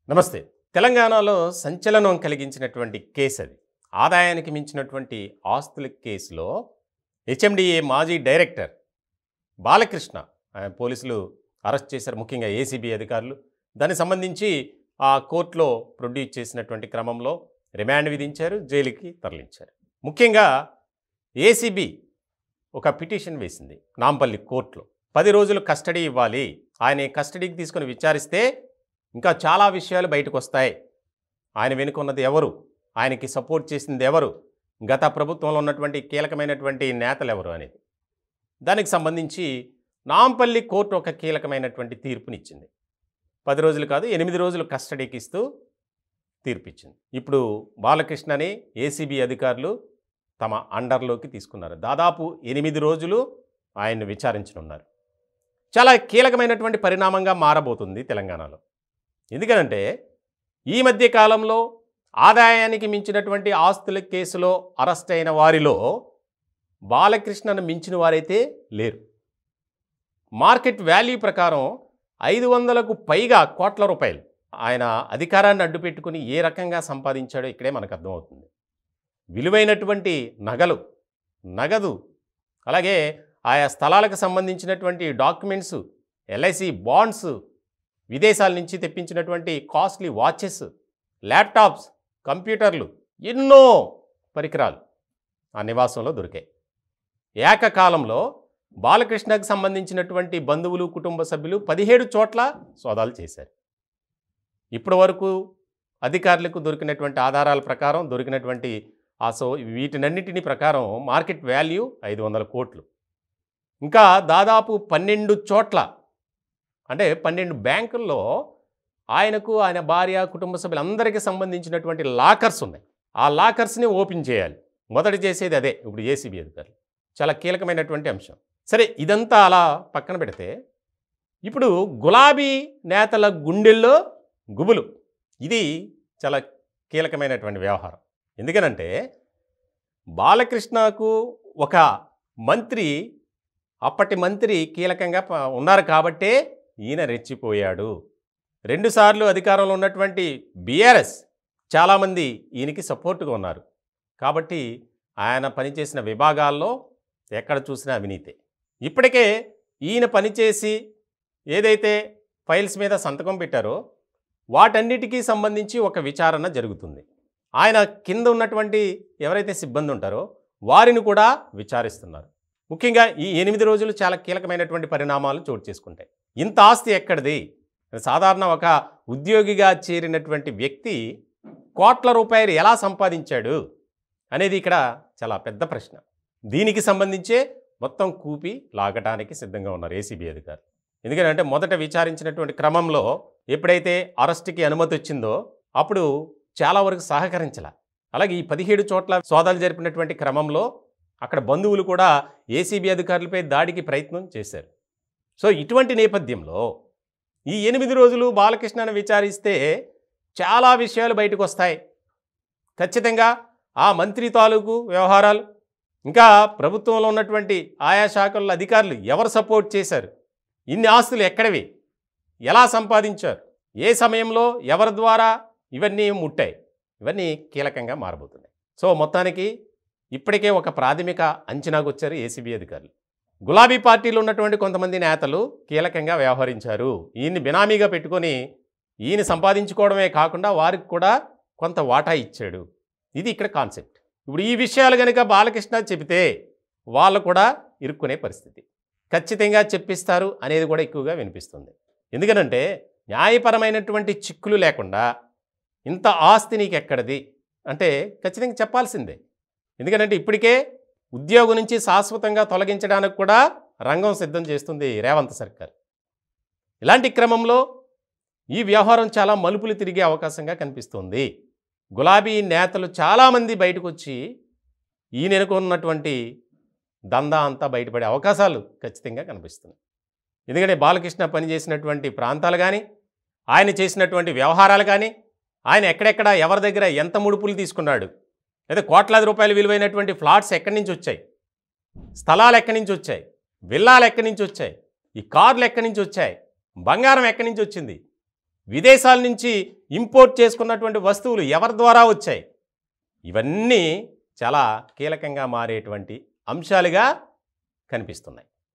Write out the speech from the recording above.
నమస్తే. తెలంగాణలో సంచలనం కలిగించినటువంటి కేసు అది. ఆదాయానికి మించినటువంటి ఆస్తుల కేసులో హెచ్ఎండిఏ మాజీ డైరెక్టర్ బాలకృష్ణ పోలీసులు అరెస్ట్ చేశారు. ముఖ్యంగా ఏసీబీ అధికారులు. దానికి సంబంధించి ఆ కోర్టులో ప్రొడ్యూస్ చేసినటువంటి క్రమంలో రిమాండ్ విధించారు, జైలుకి తరలించారు. ముఖ్యంగా ఏసీబీ ఒక పిటిషన్ వేసింది నాంపల్లి కోర్టులో. 10 రోజులు కస్టడీ ఇవ్వాలి, ఆయన కస్టడీకి తీసుకొని విచారిస్తే ఇంకా చాలా విషయాలు బయటకు వస్తాయి. ఆయన వెనుకున్నది ఎవరు, ఆయనకి సపోర్ట్ చేసింది ఎవరు, గత ప్రభుత్వంలో ఉన్నటువంటి కీలకమైనటువంటి నేతలు ఎవరు అనేది. దానికి సంబంధించి నాంపల్లి కోర్టు ఒక కీలకమైనటువంటి తీర్పునిచ్చింది. 10 రోజులు కాదు, 8 రోజులు కస్టడీకి ఇస్తూ తీర్పిచ్చింది. ఇప్పుడు బాలకృష్ణని ఏసీబీ అధికారులు తమ అండర్లోకి తీసుకున్నారు. దాదాపు 8 రోజులు ఆయన్ని విచారించనున్నారు. చాలా కీలకమైనటువంటి పరిణామంగా మారబోతుంది తెలంగాణలో. ఎందుకనంటే ఈ మధ్య కాలంలో ఆదాయానికి మించినటువంటి ఆస్తుల కేసులో అరెస్ట్ అయిన వారిలో బాలకృష్ణను మించిన వారైతే లేరు. మార్కెట్ వాల్యూ ప్రకారం 500కు పైగా కోట్ల రూపాయలు ఆయన అధికారాన్ని అడ్డుపెట్టుకుని ఏ రకంగా సంపాదించాడో ఇక్కడే మనకు అర్థమవుతుంది. విలువైనటువంటి నగదు, అలాగే ఆయా స్థలాలకు సంబంధించినటువంటి డాక్యుమెంట్స్, ఎల్ఐసి బాండ్స్, విదేశాల నుంచి తెప్పించినటువంటి కాస్ట్లీ వాచెస్, ల్యాప్టాప్స్, కంప్యూటర్లు, ఎన్నో పరికరాలు ఆ నివాసంలో దొరికాయి. ఏకకాలంలో బాలకృష్ణకు సంబంధించినటువంటి బంధువులు, కుటుంబ సభ్యులు 17 చోట్ల సోదాలు చేశారు. ఇప్పటి వరకు అధికారులకు దొరికినటువంటి ఆధారాల ప్రకారం దొరికినటువంటి వీటినన్నిటిని ప్రకారం మార్కెట్ వాల్యూ 500 కోట్లు. ఇంకా దాదాపు 12 చోట్ల, అంటే 12 బ్యాంకుల్లో ఆయనకు, ఆయన భార్య, కుటుంబ సభ్యులందరికీ సంబంధించినటువంటి లాకర్స్ ఉన్నాయి. ఆ లాకర్స్ని ఓపెన్ చేయాలి. మొదట చేసేది అదే ఇప్పుడు ఏసీబీ అధికారులు. చాలా కీలకమైనటువంటి అంశం. సరే, ఇదంతా అలా పక్కన పెడితే ఇప్పుడు గులాబీ నేతల గుండెల్లో గుబులు. ఇది చాలా కీలకమైనటువంటి వ్యవహారం. ఎందుకనంటే బాలకృష్ణకు ఒక మంత్రి, అప్పటి మంత్రి కీలకంగా ఉన్నారు కాబట్టే ఈయన రెచ్చిపోయాడు. 2 సార్లు అధికారంలో ఉన్నటువంటి బీఆర్ఎస్ చాలామంది ఈయనకి సపోర్టుగా ఉన్నారు. కాబట్టి ఆయన పనిచేసిన విభాగాల్లో ఎక్కడ చూసినా అవినీతే. ఇప్పటికే ఈయన పనిచేసి ఏదైతే ఫైల్స్ మీద సంతకం పెట్టారో వాటన్నిటికీ సంబంధించి ఒక విచారణ జరుగుతుంది. ఆయన కింద ఉన్నటువంటి ఎవరైతే సిబ్బంది ఉంటారో వారిని కూడా విచారిస్తున్నారు. ముఖ్యంగా ఈ 8 రోజులు చాలా కీలకమైనటువంటి పరిణామాలు చోటు చేసుకుంటాయి. ఇంత ఆస్తి ఎక్కడిది? సాధారణ ఒక ఉద్యోగిగా చేరినటువంటి వ్యక్తి కోట్ల రూపాయలు ఎలా సంపాదించాడు అనేది ఇక్కడ చాలా పెద్ద ప్రశ్న. దీనికి సంబంధించే మొత్తం కూపి లాగటానికి సిద్ధంగా ఉన్నారు ఏసీబీ అధికారులు. ఎందుకంటే మొదట విచారించినటువంటి క్రమంలో ఎప్పుడైతే అరెస్ట్కి అనుమతి వచ్చిందో అప్పుడు చాలా వరకు సహకరించాల. అలాగే ఈ 17 చోట్ల సోదాలు జరిపినటువంటి క్రమంలో అక్కడ బంధువులు కూడా ఏసీబీ అధికారులపై దాడికి ప్రయత్నం చేశారు. సో ఇటువంటి నేపథ్యంలో ఈ 8 రోజులు బాలకృష్ణను విచారిస్తే చాలా విషయాలు బయటకు వస్తాయి. ఖచ్చితంగా ఆ మంత్రి తాలూకు వ్యవహారాలు, ఇంకా ప్రభుత్వంలో ఉన్నటువంటి ఆయా శాఖల అధికారులు ఎవరు సపోర్ట్ చేశారు, ఇన్ని ఆస్తులు ఎక్కడివి, ఎలా సంపాదించారు, ఏ సమయంలో ఎవరి ద్వారా ఇవన్నీ ముట్టాయి, ఇవన్నీ కీలకంగా మారబోతున్నాయి. సో మొత్తానికి ఇప్పటికే ఒక ప్రాథమిక అంచనాకు వచ్చారు ఏసీబీ అధికారులు. గులాబీ పార్టీలో ఉన్నటువంటి కొంతమంది నేతలు కీలకంగా వ్యవహరించారు. ఈయన్ని బినామీగా పెట్టుకొని ఈయన సంపాదించుకోవడమే కాకుండా వారికి కూడా కొంత వాటా ఇచ్చాడు. ఇది ఇక్కడ కాన్సెప్ట్. ఇప్పుడు ఈ విషయాలు కనుక బాలకృష్ణ చెబితే వాళ్ళు కూడా ఇరుక్కునే పరిస్థితి. ఖచ్చితంగా చెప్పిస్తారు అనేది కూడా ఎక్కువగా వినిపిస్తుంది. ఎందుకనంటే న్యాయపరమైనటువంటి చిక్కులు లేకుండా ఇంత ఆస్తి నీకు ఎక్కడిది అంటే ఖచ్చితంగా చెప్పాల్సిందే. ఎందుకంటే ఇప్పటికే ఉద్యోగం నుంచి శాశ్వతంగా తొలగించడానికి కూడా రంగం సిద్ధం చేస్తుంది రేవంత్ సర్కార్. ఇలాంటి క్రమంలో ఈ వ్యవహారం చాలా మలుపులు తిరిగే అవకాశంగా కనిపిస్తుంది. గులాబీ నేతలు చాలామంది బయటకు వచ్చి ఈయనకు ఉన్నటువంటి దందా అంతా బయటపడే అవకాశాలు ఖచ్చితంగా కనిపిస్తున్నాయి. ఎందుకంటే బాలకృష్ణ పనిచేసినటువంటి ప్రాంతాలు కానీ, ఆయన చేసినటువంటి వ్యవహారాలు కానీ, ఆయన ఎక్కడెక్కడ ఎవరి దగ్గర ఎంత ముడుపులు తీసుకున్నాడు, లేదా కోట్లాది రూపాయలు విలువైనటువంటి ఫ్లాట్స్ ఎక్కడి నుంచి వచ్చాయి, స్థలాలు ఎక్కడి నుంచి వచ్చాయి, విల్లాలు ఎక్కడి నుంచి వచ్చాయి, ఈ కార్లు ఎక్కడి నుంచి వచ్చాయి, బంగారం ఎక్కడి నుంచి వచ్చింది, విదేశాల నుంచి ఇంపోర్ట్ చేసుకున్నటువంటి వస్తువులు ఎవరి ద్వారా వచ్చాయి? ఇవన్నీ చాలా కీలకంగా మారేటువంటి అంశాలుగా కనిపిస్తున్నాయి.